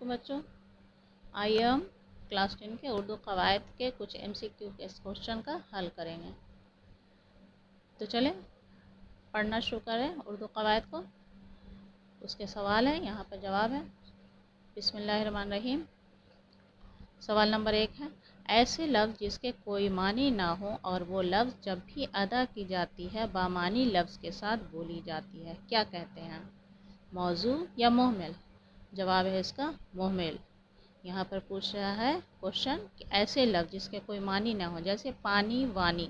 बच्चों, आइए हम क्लास 10 के उर्दू कवायद के कुछ MCQ के इस क्वेश्चन का हल करेंगे। तो चलें पढ़ना शुरू करें उर्दू कवायद को। उसके सवाल हैं, यहाँ पर जवाब है। बिस्मिल्लाहिर्रहमानिर्रहीम। सवाल नंबर 1 है, ऐसे लफ्ज़ जिसके कोई मानी ना हो और वो लफ्ज़ जब भी अदा की जाती है बामानी लफ्ज़ के साथ बोली जाती है, क्या कहते हैं? मौजू या मुहमिल? जवाब है इसका मुहमिल। यहाँ पर पूछ रहा है क्वेश्चन कि ऐसे लफ्ज़ जिसके कोई मानी ना हो, जैसे पानी, वानी।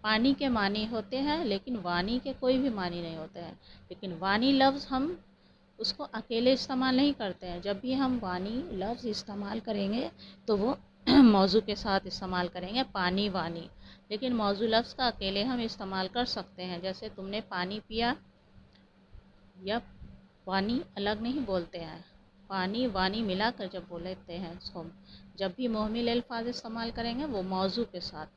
पानी के मानी होते हैं लेकिन वानी के कोई भी मानी नहीं होते हैं। लेकिन वानी लफ्ज़ हम उसको अकेले इस्तेमाल नहीं करते हैं। जब भी हम वानी लफ्ज़ इस्तेमाल करेंगे तो वो मौजू के साथ इस्तेमाल करेंगे, पानी, वानी। लेकिन मौजू लफ्ज़ का अकेले हम इस्तेमाल कर सकते हैं, जैसे तुमने पानी पिया, या पानी अलग नहीं बोलते हैं, पानी वानी मिलाकर जब बोलते हैं इसको। जब भी मुहमिल अल्फाज इस्तेमाल करेंगे वो मौजू के साथ।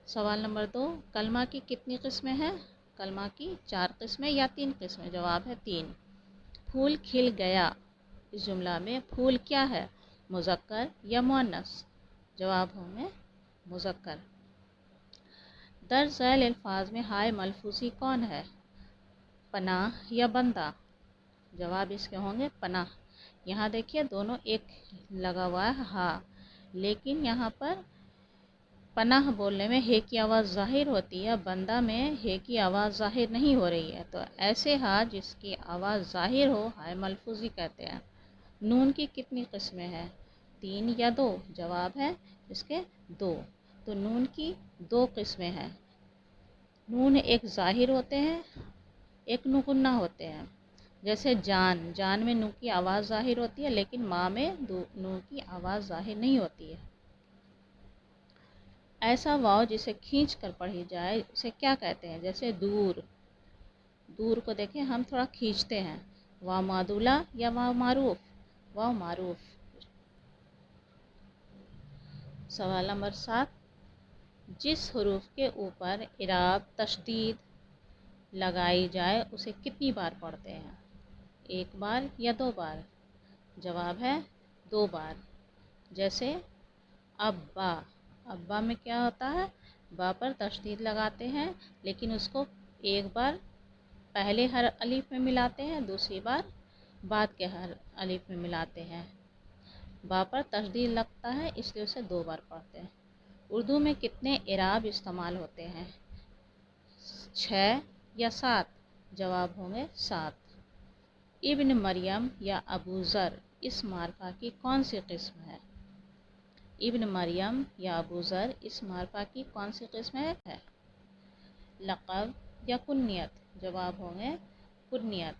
सवाल नंबर 2, कलमा की कितनी किस्में हैं? कलमा की 4 किस्में या 3 किस्में? जवाब है 3। फूल खिल गया, इस जुमला में फूल क्या है, मुज़क्कर या मुअन्नस? जवाब होंगे मुज़क्कर। दर्ज झैल अल्फाज में हाय मलफूसी कौन है, पनाह या बंदा? जवाब इसके होंगे पनाह। यहाँ देखिए दोनों एक लगा हुआ है हाँ, लेकिन यहाँ पर पनाह बोलने में हे की आवाज़ ज़ाहिर होती है, बंदा में हे की आवाज़ ज़ाहिर नहीं हो रही है। तो ऐसे हाँ जिसकी आवाज़ ज़ाहिर हो हाय मलफूजी कहते हैं। नून की कितनी किस्में हैं, 3 या 2? जवाब है इसके 2। तो नून की 2 किस्में हैं। नून एक ज़ाहिर होते हैं, एक नुकुन्ना होते हैं। जैसे जान, जान में नू की आवाज़ ज़ाहिर होती है लेकिन माँ में नू की आवाज़ ज़ाहिर नहीं होती है। ऐसा वाव जिसे खींच कर पढ़ी जाए उसे क्या कहते हैं? जैसे दूर, दूर को देखें हम थोड़ा खींचते हैं। वाव मादूला या वाव मारूफ? वाव मारूफ। सवाल नंबर 7, जिस हरूफ के ऊपर इराब तशदीद लगाई जाए उसे कितनी बार पढ़ते हैं, 1 बार या 2 बार? जवाब है 2 बार। जैसे अब्बा, अब्बा में क्या होता है, बा पर तशदीद लगाते हैं लेकिन उसको एक बार पहले हर अलिफ में मिलाते हैं, दूसरी बार बाद के हर अलिफ में मिलाते हैं। बा पर तशदीद लगता है इसलिए उसे 2 बार पढ़ते हैं। उर्दू में कितने इराब इस्तेमाल होते हैं, 6 या 7? जवाब होंगे 7। इब्न मरियम या अबू ज़र इस मार्फा की कौन सी किस्म है? इब्न मरियम या अबू ज़र इस मार्फा की कौन सी किस्म है? लक़ब या कुन्नियत? जवाब होंगे कुन्नियत।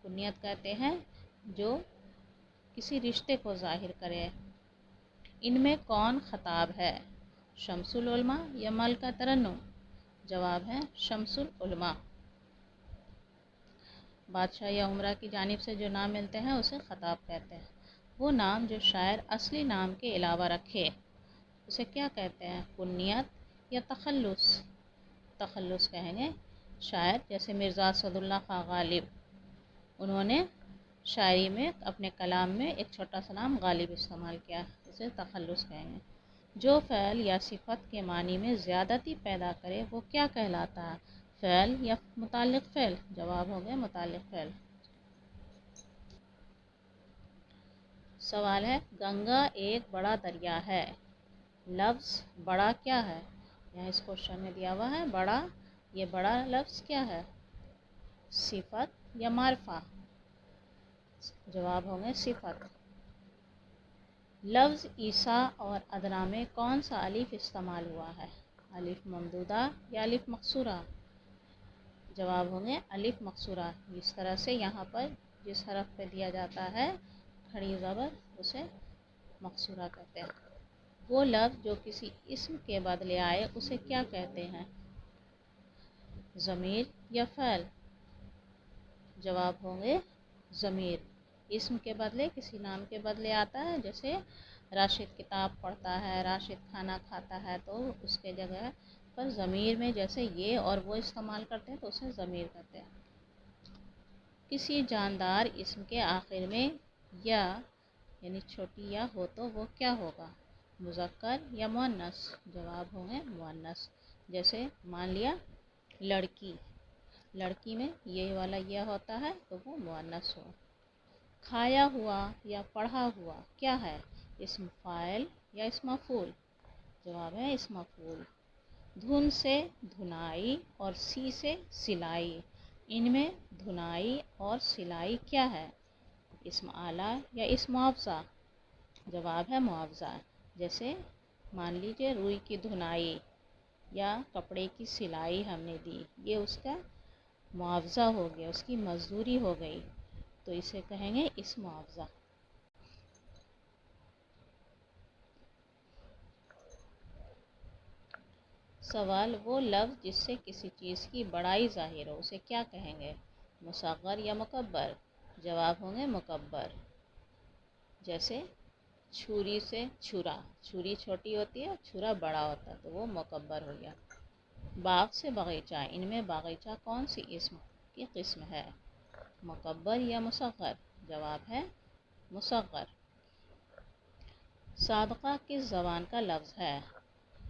कुन्नियत कहते हैं जो किसी रिश्ते को ज़ाहिर करे। इनमें कौन ख़ताब है, शम्सुल उलमा या मलका तरन्नुम? जवाब है शम्सुल उलमा। बादशाह या उमरा की जानिब से जो नाम मिलते हैं उसे ख़ताब कहते हैं। वो नाम जो शायर असली नाम के अलावा रखे उसे क्या कहते हैं, कुन्नियत या तखल्लुस? तखल्लुस कहेंगे। शायर जैसे मिर्ज़ा असदुल्ला खां गालिब, उन्होंने शायरी में अपने कलाम में एक छोटा सा नाम गालिब इस्तेमाल किया, उसे तखल्लुस कहेंगे। जो फ़ैल या सिफत के मानी में ज़्यादती पैदा करे वो क्या कहलाता है, फ़ैल या मुताल्लिक़ फ़ैल? जवाब हो गया मुताल्लिक़ फ़ैल। सवाल है, गंगा एक बड़ा दरिया है, लफ्ज़ बड़ा क्या है? यहाँ इस क्वेश्चन में दिया हुआ है बड़ा, ये बड़ा लफ्ज़ क्या है, सिफत या मारफा? जवाब होंगे सिफत। लफ्ज़ ईसा और अदना में कौन सा अलिफ इस्तेमाल हुआ है, अलिफ ममदूदा या अलिफ मकसूरा? जवाब होंगे अलिफ मकसूरा। इस तरह से यहाँ पर जिस हरफ पे दिया जाता है खड़ी ज़बर उसे मकसूरा कहते हैं। वो लफ्ज़ जो किसी इस्म के बदले आए उसे क्या कहते हैं, ज़मीर या फ़ैल? जवाब होंगे ज़मीर। इस्म के बदले किसी नाम के बदले आता है, जैसे राशिद किताब पढ़ता है, राशिद खाना खाता है, तो उसके जगह पर ज़मीर में जैसे ये और वो इस्तेमाल करते हैं तो उसे ज़मीर कहते हैं। کسی جاندار اسم کے آخر میں یا یعنی چھوٹی یا ہو تو وہ کیا ہوگا؟ مذکر یا مؤنث؟ جواب ہوں گے مؤنث۔ جیسے مان لیا لڑکی، لڑکی میں یہ والا یہ ہوتا ہے تو وہ مؤنث ہو۔ کھایا ہوا یا پڑھا ہوا کیا ہے؟ اسم فاعل یا اسم مفعول؟ جواب ہے اسم مفعول۔ دھن سے دھنائی اور سی سے سلائی، ان میں دھنائی اور سلائی کیا ہے؟ اسم آلہ یا اسم معاوضہ؟ جواب ہے معاوضہ۔ جیسے مان لیجیے روئی کی دھنائی یا کپڑے کی سلائی ہم نے دی، یہ اس کا معاوضہ ہو گیا، اس کی مزدوری ہو گئی، تو اسے کہیں گے اسم معاوضہ۔ سوال، وہ لفظ جس سے کسی چیز کی بڑائی ظاہر ہو اسے کیا کہیں گے؟ مصغر یا مکبر؟ جواب ہوں گے مکبر۔ جیسے چھری سے چھرا، چھری چھوٹی ہوتی ہے، چھرا بڑا ہوتا ہے تو وہ مکبر ہو گیا۔ باغ سے باغیچہ، ان میں باغیچہ کون سی اسم کی قسم ہے؟ مکبر یا مصغر؟ جواب ہے مصغر۔ سابقہ کس زبان کا لفظ ہے؟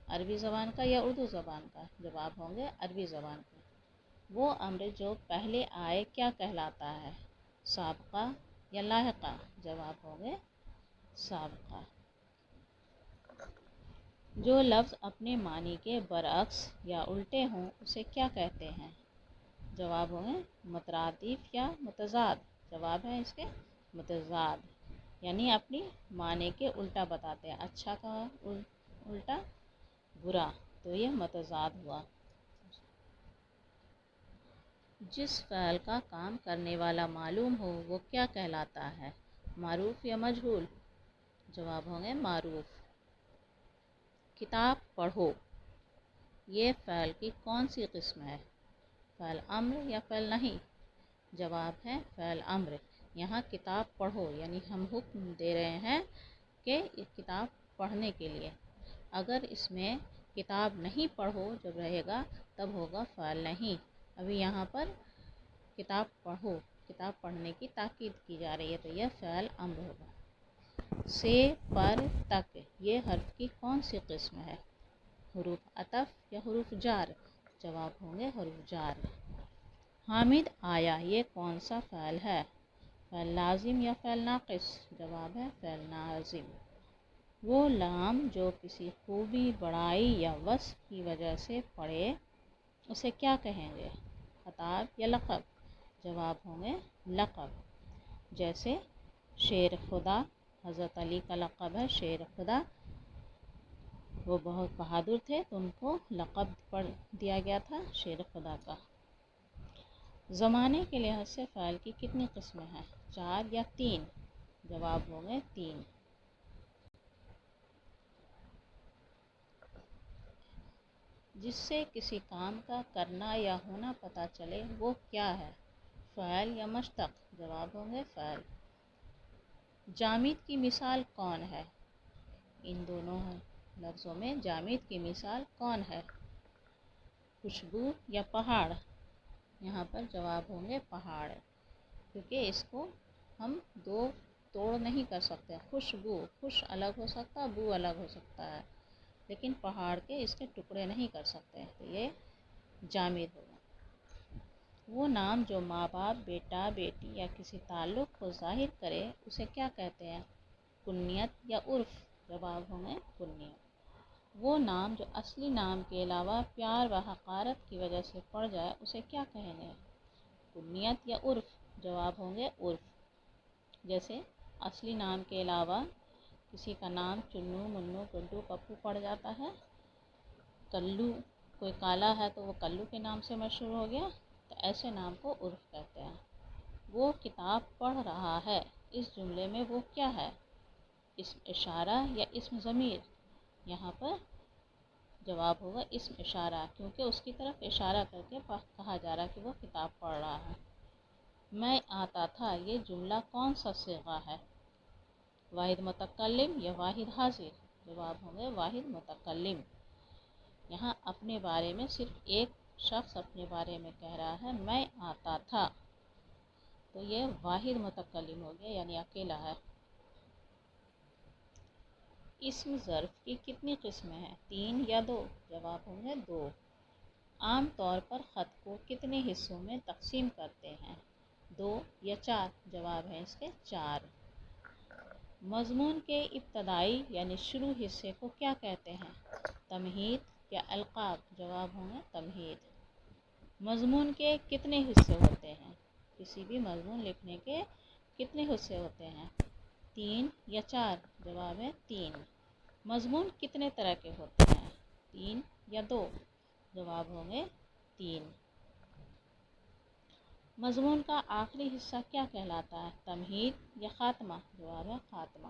عربی زبان کا یا اردو زبان کا؟ جواب ہوں گے عربی زبان کا۔ وہ امر جو پہلے آئے کیا کہلاتا ہے؟ سابقہ یا لاحقہ؟ جواب ہوں گے سابقہ۔ جو لفظ اپنے معنی کے برعکس یا الٹے ہوں اسے کیا کہتے ہیں؟ جواب ہوں گے مترادف یا متضاد؟ جواب ہے اس کے متضاد، یعنی اپنی معنی کے الٹا بتاتے ہیں، اچھا کا الٹا برا، تو یہ متضاد ہوا۔ جس فعل کا کام کرنے والا معلوم ہو وہ کیا کہلاتا ہے؟ معروف یا مجہول؟ جواب ہوں گے معروف۔ کتاب پڑھو، یہ فعل کی کون سی قسم ہے؟ فعل امر یا فعل نہیں؟ جواب ہے فعل امر۔ یہاں کتاب پڑھو یعنی ہم حکم دے رہے ہیں کہ کتاب پڑھنے کے لیے، اگر اس میں کتاب نہیں پڑھو جب رہے گا تب ہوگا فعل نہیں۔ ابھی یہاں پر کتاب پڑھو، کتاب پڑھنے کی تاکید کی جا رہی ہے تو یہ فعل امر ہوگا۔ سے پر تک، یہ حرف کی کون سی قسم ہے؟ حروف عطف یا حروف جار؟ جواب ہوں گے حروف جار۔ حامد آیا، یہ کون سا فعل ہے؟ فعل لازم یا فعل ناقص؟ جواب ہے فعل لازم۔ وہ لام جو کسی خوبی، بڑائی یا وصف کی وجہ سے پڑے اسے کیا کہیں گے؟ خطاب یا لقب؟ جواب ہوں گے لقب۔ جیسے شیر خدا، حضرت علی کا لقب ہے شیر خدا، وہ بہت بہادر تھے تو ان کو لقب دیا گیا تھا شیر خدا کا۔ زمانے کے لحاظ سے فعل کی کتنی قسمیں ہیں؟ 4 یا 3؟ جواب ہوں گے 3۔ جس سے کسی کام کا کرنا یا ہونا پتہ چلے وہ کیا ہے؟ فعل یا مشتق؟ جواب ہوں گے فعل۔ جامد کی مثال کون ہے؟ ان دونوں لفظوں میں جامد کی مثال کون ہے؟ خوشبو یا پہاڑ؟ یہاں پر جواب ہوں گے پہاڑ، کیونکہ اس کو ہم دو توڑ نہیں کر سکتے۔ خوشبو، خوش الگ ہو سکتا ہے، بو الگ ہو سکتا ہے، لیکن پہاڑ کے اس کے ٹکڑے نہیں کر سکتے، تو یہ جامد ہوگا۔ وہ نام جو ماں باپ، بیٹا بیٹی یا کسی تعلق کو ظاہر کرے اسے کیا کہتے ہیں؟ کنیت یا عرف؟ جواب ہوں گے کنیت۔ وہ نام جو اصلی نام کے علاوہ پیار و حقارت کی وجہ سے پڑ جائے اسے کیا کہیں گے؟ کنیت یا عرف؟ جواب ہوں گے عرف۔ جیسے اصلی نام کے علاوہ کسی کا نام چنو، منو، گڈو، پپو پڑ جاتا ہے، کلو، کوئی کالا ہے تو وہ کلو کے نام سے مشہور ہو گیا، تو ایسے نام کو عرف کہتے ہیں۔ وہ کتاب پڑھ رہا ہے، اس جملے میں وہ کیا ہے؟ اسم اشارہ یا اسم ضمیر؟ یہاں پر جواب ہوگا اسم اشارہ، کیونکہ اس کی طرف اشارہ کر کے کہا جا رہا ہے کہ وہ کتاب پڑھ رہا ہے۔ میں آتا تھا، یہ جملہ کون سا صیغہ ہے؟ واحد متکلم یا واحد حاضر؟ جواب ہوں گے واحد متکلم۔ یہاں اپنے بارے میں صرف ایک شخص اپنے بارے میں کہہ رہا ہے میں آتا تھا، تو یہ واحد متکلم ہو گیا، یعنی اکیلا ہے۔ اسم ظرف کی کتنی قسمیں ہیں؟ 3 یا 2؟ جواب ہوں گے 2۔ عام طور پر خط کو کتنے حصوں میں تقسیم کرتے ہیں؟ 2 یا 4؟ جواب ہے اس کے 4۔ مضمون کے ابتدائی یعنی شروع حصے کو کیا کہتے ہیں؟ تمہید یا القاب؟ جواب ہوں گے تمہید۔ مضمون کے کتنے حصے ہوتے ہیں؟ کسی بھی مضمون لکھنے کے کتنے حصے ہوتے ہیں؟ 3 یا 4؟ جواب ہے 3۔ مضمون کتنے طرح کے ہوتے ہیں؟ 3 یا 2؟ جواب ہوں گے 3۔ مضمون کا آخری حصہ کیا کہلاتا ہے؟ تمہید یا خاتمہ؟ جواب ہے خاتمہ۔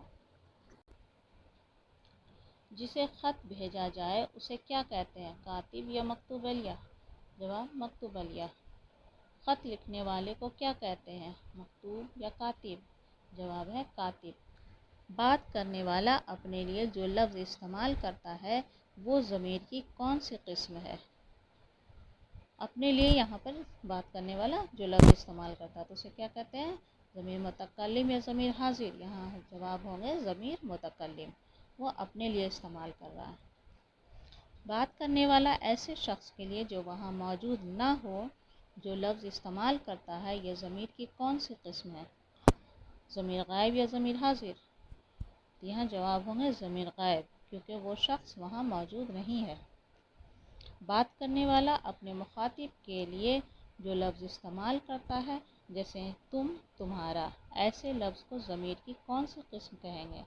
جسے خط بھیجا جائے اسے کیا کہتے ہیں؟ کاتب یا مکتوب الیہ؟ جواب مکتوب الیہ۔ خط لکھنے والے کو کیا کہتے ہیں؟ مکتوب یا کاتب؟ جواب ہے کاتب۔ بات کرنے والا اپنے لیے جو لفظ استعمال کرتا ہے وہ ضمیر کی کون سی قسم ہے؟ اپنے لیے یہاں پر بات کرنے والا جو لفظ استعمال کرتا ہے تو اسے کیا کہتے ہیں؟ ضمیر متکلم یا ضمیر حاضر؟ یہاں جواب ہوں گے ضمیر متکلم، وہ اپنے لیے استعمال کر رہا ہے۔ بات کرنے والا ایسے شخص کے لیے جو وہاں موجود نہ ہو جو لفظ استعمال کرتا ہے، یہ ضمیر کی کون سی قسم ہے؟ ضمیر غائب یا ضمیر حاضر؟ یہاں جواب ہوں گے ضمیر غائب، کیونکہ وہ شخص وہاں موجود نہیں ہے۔ بات کرنے والا اپنے مخاطب کے لیے جو لفظ استعمال کرتا ہے جیسے تم، تمہارا، ایسے لفظ کو ضمیر کی کون سی قسم کہیں گے؟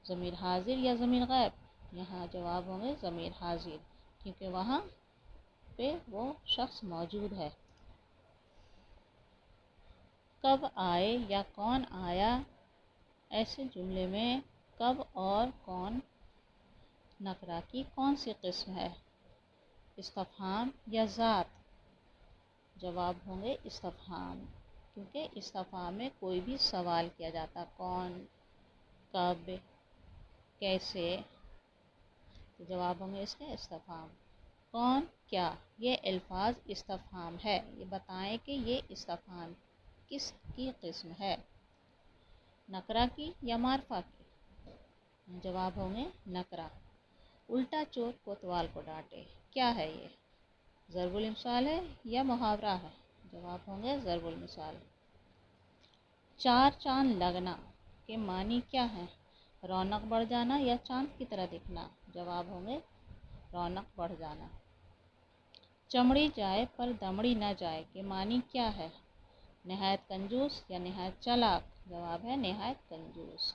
ضمیر حاضر یا ضمیر غائب؟ یہاں جواب ہوں گے ضمیر حاضر، کیونکہ وہاں پہ وہ شخص موجود ہے۔ کب آئے یا کون آیا، ایسے جملے میں کب اور کون نکرہ کی کون سی قسم ہے؟ استفہام یا ذات؟ جواب ہوں گے استفہام، کیونکہ استفہام میں کوئی بھی سوال کیا جاتا، کون، کب، کیسے، تو جواب ہوں گے اس کے استفہام۔ کون، کیا، یہ الفاظ استفہام ہے، یہ بتائیں کہ یہ استفہام کس کی قسم ہے؟ نکرہ کی یا معرفہ کی؟ جواب ہوں گے نکرہ۔ الٹا چور کوتوال کو ڈانٹے، کیا ہے یہ؟ ضرب المثال ہے یا محاورہ ہے؟ جواب ہوں گے ضرب المثال۔ چار چاند لگنا کے معنی کیا ہیں؟ رونق بڑھ جانا یا چاند کی طرح دکھنا؟ جواب ہوں گے رونق بڑھ جانا۔ چمڑی جائے پر دمڑی نہ جائے کے معنی کیا ہے؟ نہایت کنجوس یا نہایت چالاک؟ جواب ہے نہایت کنجوس۔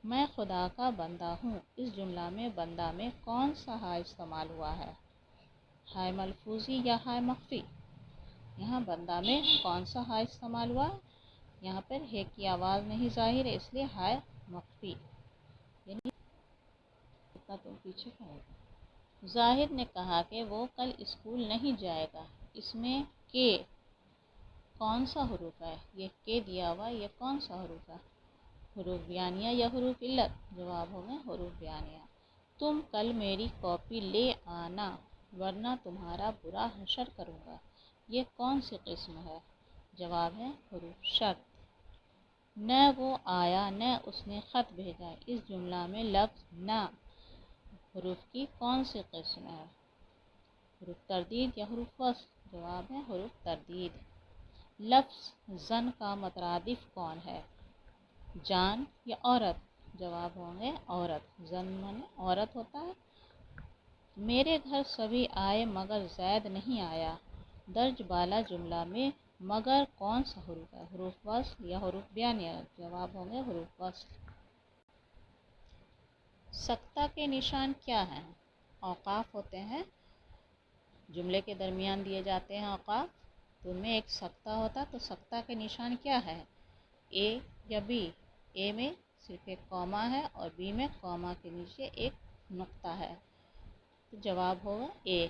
میں خدا کا بندہ ہوں، اس جملہ میں بندہ میں کون سا ہائے استعمال ہوا ہے؟ ہائے ملفوظی یا ہائے مخفی؟ یہاں بندہ میں کون سا ہائے استعمال ہوا ہے؟ یہاں پر ہے کی آواز نہیں ظاہر ہے، اس لیے ہائے مخفی، یعنی اتنا تم پیچھے کھڑے ہو۔ زاہد نے کہا کہ وہ کل اسکول نہیں جائے گا، اس میں کے کون سا حروف ہے؟ یہ کے دیا ہوا، یہ کون سا حروف ہے؟ حروف بیانیہ یا حروف علت؟ جواب ہوں گے حروف بیانیہ۔ تم کل میری کاپی لے آنا ورنہ تمہارا برا حشر کروں گا، یہ کون سی قسم ہے؟ جواب ہے حروف شرط۔ نہ وہ آیا نہ اس نے خط بھیجا، اس جملہ میں لفظ نہ حروف کی کون سی قسم ہے؟ حروف تردید یا حروف وصل؟ جواب ہے حروف تردید۔ لفظ زن کا مترادف کون ہے؟ جان یا عورت؟ جواب ہوں گے عورت، زن مانے عورت ہوتا ہے۔ میرے گھر سبھی آئے مگر زید نہیں آیا، درج بالا جملہ میں مگر کون سا حروف ہے؟ حروف وصل یا حروف بیانیہ؟ جواب ہوں گے حروف وصل۔ سکتہ کے نشان کیا ہیں؟ اوقاف ہوتے ہیں، جملے کے درمیان دیے جاتے ہیں اوقاف، تو ان میں ایک سکتہ ہوتا، تو سکتہ کے نشان کیا ہے؟ اے یا بی؟ اے میں صرف ایک کوما ہے اور بی میں کوما کے نیچے ایک نقطہ ہے، تو جواب ہوگا اے۔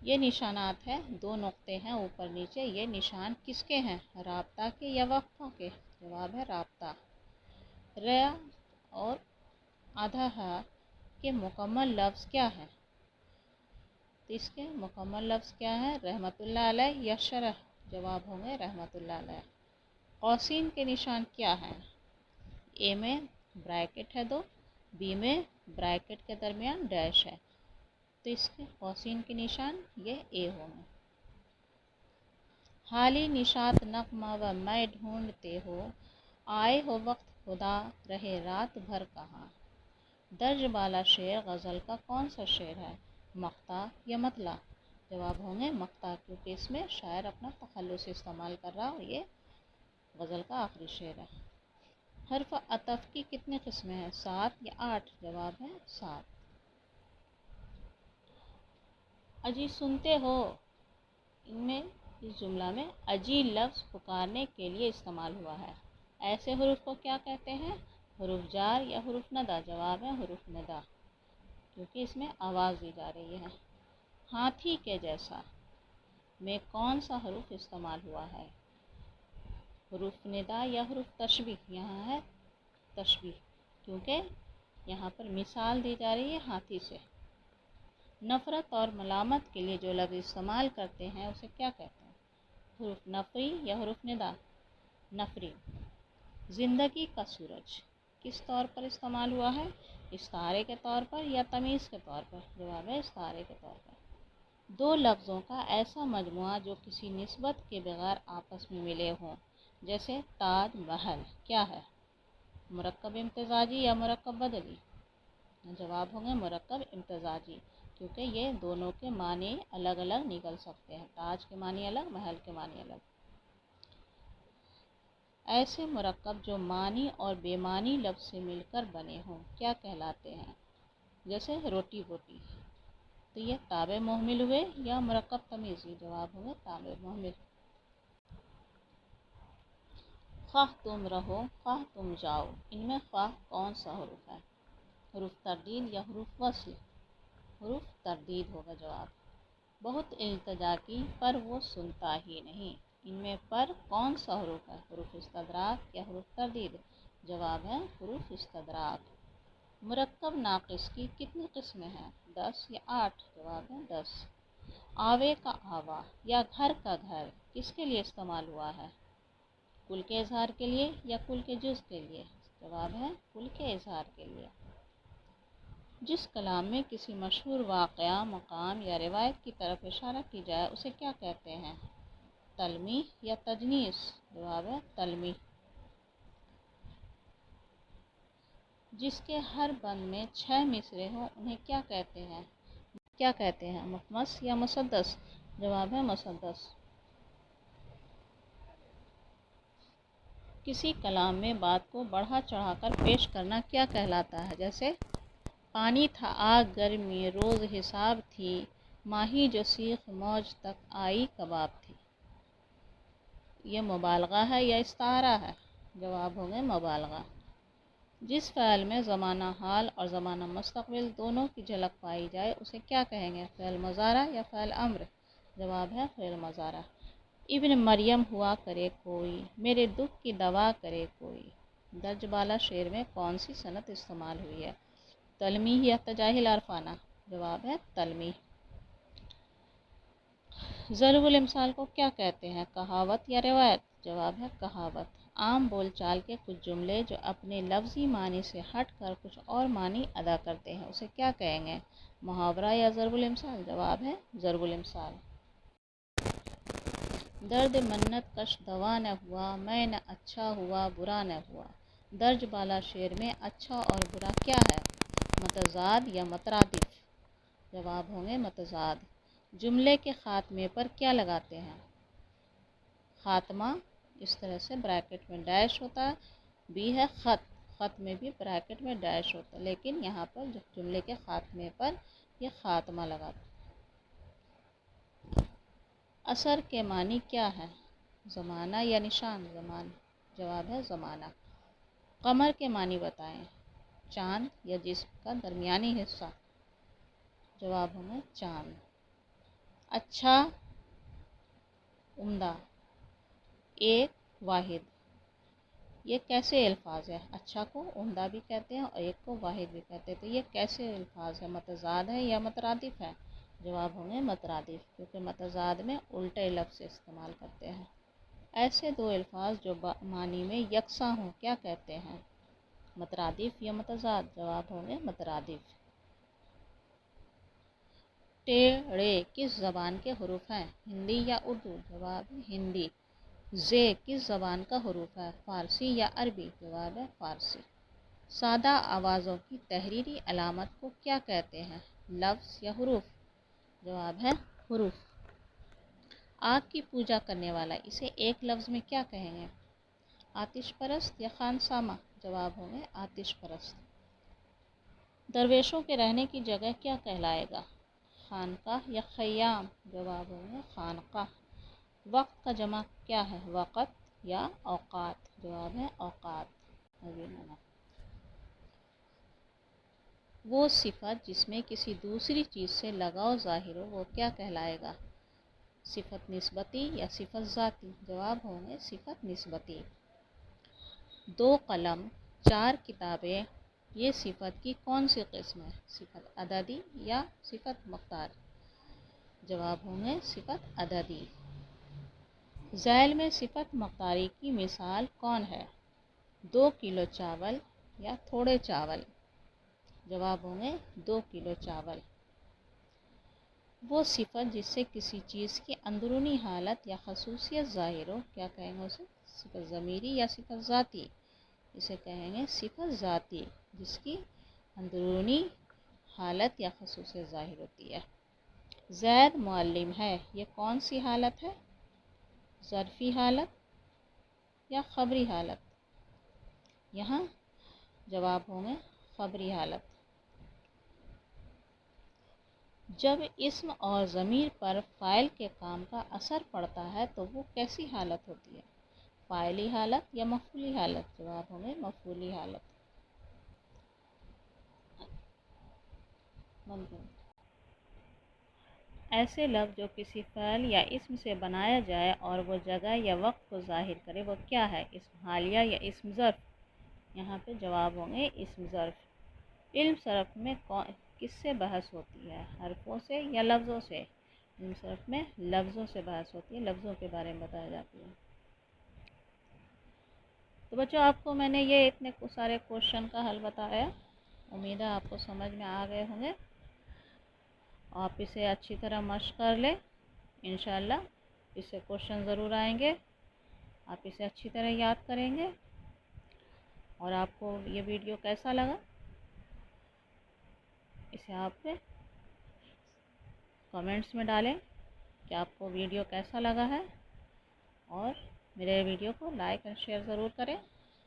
یہ نشانات ہیں، دو نقطے ہیں اوپر نیچے، یہ نشان کس کے ہیں؟ رابطہ کے یا وقفوں کے؟ جواب ہے رابطہ۔ ر اور آدھا ہا کے مکمل لفظ کیا ہے؟ تو اس کے مکمل لفظ کیا ہے؟ رحمت اللہ علیہ یا شرح؟ जवाब होंगे रहमत उल्लाह अलैह। कौसीन के निशान क्या हैं? ए में ब्रैकेट है दो, बी में ब्रैकेट के दरमियान डैश है, तो इसके कौसीन के निशान ये ए होंगे। हाली निशात नगमा व मैं ढूंढते हो, आए हो वक्त खुदा रहे रात भर कहाँ। दर्ज बाला शेर गज़ल का कौन सा शेर है? मक्ता या मतला? जवाब होंगे मक्ता, क्योंकि इसमें शायर अपना तखल्लुस इस्तेमाल कर रहा और ये गज़ल का आखिरी शेर है। हर्फ अतफ की कितनी किस्में हैं? 7 या 8? जवाब है 7। अजी सुनते हो, इनमें इस जुमला में अजी लफ्ज़ पुकारने के लिए इस्तेमाल हुआ है। ऐसे हुरूफ को क्या कहते हैं? हुरूफ जार या हुरूफ नदा? जवाब है हुरूफ नदा, क्योंकि इसमें आवाज़ दी जा रही है। हाथी के जैसा में कौन सा हुरूफ इस्तेमाल हुआ है? हुरूफ निदा या हुरूफ तशबीह? यहाँ है तशबीह, क्योंकि यहाँ पर मिसाल दी जा रही है हाथी से। नफ़रत और मलामत के लिए जो लफ्ज़ इस्तेमाल करते हैं उसे क्या कहते हैं? हुरूफ नफ़री या हुरूफ निदा? नफ़री। ज़िंदगी का सूरज किस तौर पर इस्तेमाल हुआ है? इस्तारे के तौर पर या तमीज़ के तौर पर? जवाब है इस्तारे के तौर पर। दो लफ्ज़ों का ऐसा मजमुआ जो किसी निस्बत के बगैर आपस में मिले हों, जैसे ताज महल, क्या है? मुरक्कब इम्तिज़ाजी या मुरक्कब बदली? जवाब होंगे मुरक्कब इम्तिज़ाजी, क्योंकि ये दोनों के मानी अलग अलग निकल सकते हैं। ताज के मानी अलग, महल के मानी अलग। ऐसे मुरक्कब जो मानी और बेमानी लफ्ज़ से मिलकर बने हों क्या कहलाते हैं? जैसे रोटी बोटी, तो ये ताबे मोहमिल हुए या मुरक्कब तमीज़ी? जवाब होंगे ताबे मोहमिल। ख्वाह तुम रहो ख्वाह तुम जाओ, इनमें ख्वाह कौन सा हुरूफ है? हुरूफ तरदीद या हुरूफ वस्ल? हुरूफ तरदीद होगा जवाब। बहुत इल्तिजा की पर वो सुनता ही नहीं, इनमें पर कौन सा हुरूफ है? हुरूफ इस्तदराक या हुरूफ तरदीद? जवाब है हुरूफ इस्तदराक। मुरक्कब नाक़िस की कितनी किस्में हैं? 10 या 8? जवाब है 10। आवे का आवा या घर का घर किसके लिए इस्तेमाल हुआ है? कुल के इजहार के लिए या कुल के जुज़ के लिए? जवाब है कुल के इजहार के लिए। जिस कलाम में किसी मशहूर वाक़या, मकाम या रिवायत की तरफ इशारा की जाए उसे क्या कहते हैं? तलमीह या तजनीस? जवाब है तलमीह। जिसके हर बंद में 6 मिसरे हों उन्हें क्या कहते हैं? क्या कहते हैं? मुखमस या मुसद्दस? जवाब है मुसद्दस। किसी कलाम में बात को बढ़ा चढ़ाकर पेश करना क्या कहलाता है? जैसे पानी था आग गर्मी रोज़ हिसाब थी, माही जो सीख मौज तक आई कबाब थी। ये मुबालगा है या इस्तारा है? जवाब होंगे मुबालगा। जिस फ़ैल में ज़माना हाल और ज़माना मुस्तक़बिल दोनों की झलक पाई जाए उसे क्या कहेंगे? फ़ैल मुज़ारा या फ़ैल अम्र? जवाब है फ़ैल मुज़ारा। इब्न मरियम हुआ करे कोई, मेरे दुख की दवा करे कोई, दर्ज बाला शेर में कौन सी सनत इस्तेमाल हुई है? तलमीह या तजाहिल अरफाना? जवाब है तलमीह। ज़रूल इमसाल को क्या कहते हैं? कहावत या रिवायत? जवाब है कहावत। आम बोलचाल के कुछ जुमले जो अपने लफ्ज़ी मानी से हट कर कुछ और मानी अदा करते हैं उसे क्या कहेंगे? मुहावरा या ज़रूल इमसाल? जवाब है ज़रूल इमसाल। दर्द मन्नत कश दवा न हुआ, मैं न अच्छा हुआ बुरा न हुआ, दर्ज बाला शेर में अच्छा और बुरा क्या है? मतज़ाद या मतरादिफ? जवाब होंगे मतज़ाद। जुमले के ख़ात्मे पर क्या लगाते हैं? ख़ात्मा, इस तरह से ब्रैकेट में डैश होता है। बी है ख़त, ख़त में भी ब्रैकेट में डैश होता है, लेकिन यहाँ पर जुमले के ख़ात्मे पर यह ख़ात्मा लगाते हैं। असर के मानी क्या है? ज़माना या निशान? ज़माना। जवाब है ज़माना। कमर के मानी बताएं। चाँद या जिस्म का दरमियानी हिस्सा? जवाब होंगे चाँद। अच्छा, उम्दा, एक, वाहिद, ये कैसे अल्फाज है? अच्छा को उम्दा भी कहते हैं और एक को वाहिद भी कहते हैं, तो ये कैसे अल्फाज है? मतज़ाद है या मतरादिफ है? जवाब होंगे मतरादिफ, क्योंकि मतजाद में उल्टे लफ्ज़ इस्तेमाल करते हैं। ऐसे दो अल्फाज जो मानी में यकसा हों क्या कहते हैं? मतरादिफ या मतजाद? जवाब होंगे मतरादिफ। टेढ़े किस ज़बान के हरूफ हैं? हिंदी या उर्दू? जवाब है हिंदी। जे किस ज़बान का हरूफ है? फ़ारसी या अरबी? जवाब है फ़ारसी। सादा आवाज़ों की तहरीरी अलामत को क्या कहते हैं? लफ्ज़ या हुरूफ? जवाब है हुरूफ। आग की पूजा करने वाला इसे एक लफ्ज़ में क्या कहेंगे? आतिश परस्त या खानसामा? जवाब होंगे आतिश परस्त। दरवेशों के रहने की जगह क्या कहलाएगा? खानकाह या खयाम? जवाब होंगे खानकाह। वक्त का जमा क्या है? वक़्त या औक़ात? जवाब है औक़ात। वो सिफ़त जिसमें किसी दूसरी चीज़ से लगाव ज़ाहिर हो वो क्या कहलाएगा? सिफ़त निस्बती या सिफ़त ज़ाती? जवाब होंगे सिफ़त निस्बती। दो कलम, चार किताबें, ये सिफ़त की कौन सी किस्म है? सिफ़त अददी या सिफ़त मक़दार? जवाब होंगे सिफ़त अददी। ज़ैल में सिफ़त मक़दारी की मिसाल कौन है? 2 किलो चावल या थोड़े चावल? जवाब होंगे 2 किलो चावल। वो सिफ़त जिससे किसी चीज़ की अंदरूनी हालत या खसूसियत ज़ाहिर हो क्या कहेंगे उसे? सिफ़त ज़मीरी या सिफ़त ज़ाती? इसे कहेंगे सिफ़त ज़ाती, जिसकी अंदरूनी हालत या खसूसियत ज़ाहिर होती है। ज़ैद मुअल्लिम है, ये कौन सी हालत है? ज़र्फ़ी हालत या ख़बरी हालत? यहाँ जवाब होंगे ख़बरी हालत। जब इस्म और ज़मीर पर फ़ाइल के काम का असर पड़ता है तो वो कैसी हालत होती है? फ़ाइली हालत या मफ़ऊली हालत? जवाब होंगे मफ़ऊली हालत। ऐसे लफ्ज़ जो किसी फ़इल या इस्म से बनाया जाए और वो जगह या वक्त को ज़ाहिर करे वो क्या है? इस्म हालिया या इस्म ज़र्फ़? यहाँ पे जवाब होंगे इस्म ज़र्फ़। इल्म सरफ़ में किससे बहस होती है? हरफ़ों से या लफ्ज़ों से? इल्म सरफ़ में लफ्ज़ों से बहस होती है, लफ्ज़ों के बारे में बताया जाती है। तो बच्चों आपको मैंने ये इतने सारे क्वेश्चन का हल बताया, उम्मीद है आपको समझ में आ गए होंगे। आप इसे अच्छी तरह मश्क कर लें, इंशाल्लाह इससे क्वेश्चन ज़रूर आएंगे। आप इसे अच्छी तरह याद करेंगे। और आपको ये वीडियो कैसा लगा इसे आप कमेंट्स में डालें कि आपको वीडियो कैसा लगा है, और मेरे वीडियो को लाइक और शेयर ज़रूर करें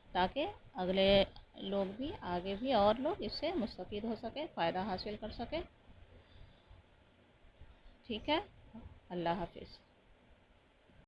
ताकि अगले लोग भी, आगे भी और लोग इससे मुस्तफ़ीद हो सकें, फ़ायदा हासिल कर सकें। ठीक है, अल्लाह हाफ़िज़।